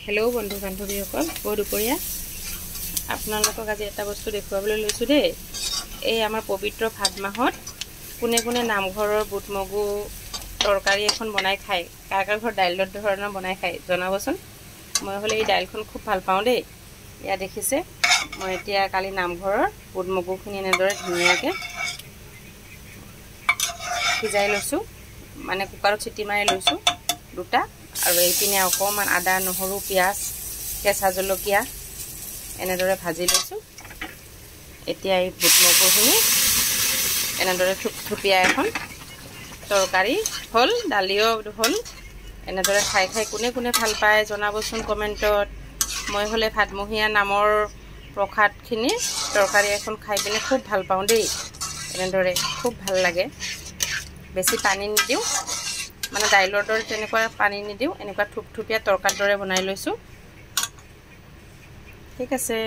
Hello' বন্ধু বান্ধৱীসকল, দুপৰীয়া আপোনালোকক আজি এটা বস্তু দেখুৱাবলৈ লৈছোঁ দেই। এই আমাৰ পবিত্ৰ ভাদ মাহত কোনে কোনে নামঘৰৰ বুট মগু তৰকাৰী এখন বনাই খায়, কাৰ কাৰ ঘৰত দাইল ধৰণৰ বনাই খায় জনাবচোন। মই হ'লে এই দাইলখন খুব ভাল পাওঁ দেই। ইয়াত দেখিছে মই এতিয়া কালি নামঘৰৰ বুট মগুখিনি এনেদৰে ধুনীয়াকৈ সিজাই লৈছোঁ, মানে কুকাৰত চিটি মাৰি লৈছোঁ দুটা। আৰু এইপিনে অকণমান আদা নহৰু পিঁয়াজ কেঁচা জলকীয়া এনেদৰে ভাজি লৈছোঁ। এতিয়া এই বুট মগুখিনি এনেদৰে থুপথুপীয়া এখন তৰকাৰী হ'ল, দালিও হ'ল। এনেদৰে খাই খাই কোনে কোনে ভাল পায় জনাবচোন কমেণ্টত। মই হ'লে ভাদমহীয়া নামৰ প্ৰসাদখিনি তৰকাৰী এখন খাই পিনে খুব ভাল পাওঁ দেই। এনেদৰে খুব ভাল লাগে। বেছি পানী নিদিওঁ, মানে দাইলৰ দৰে তেনেকুৱা পানী নিদিওঁ, এনেকুৱা থুপথুপীয়া তৰকাৰীৰ দৰে বনাই লৈছোঁ। ঠিক আছে।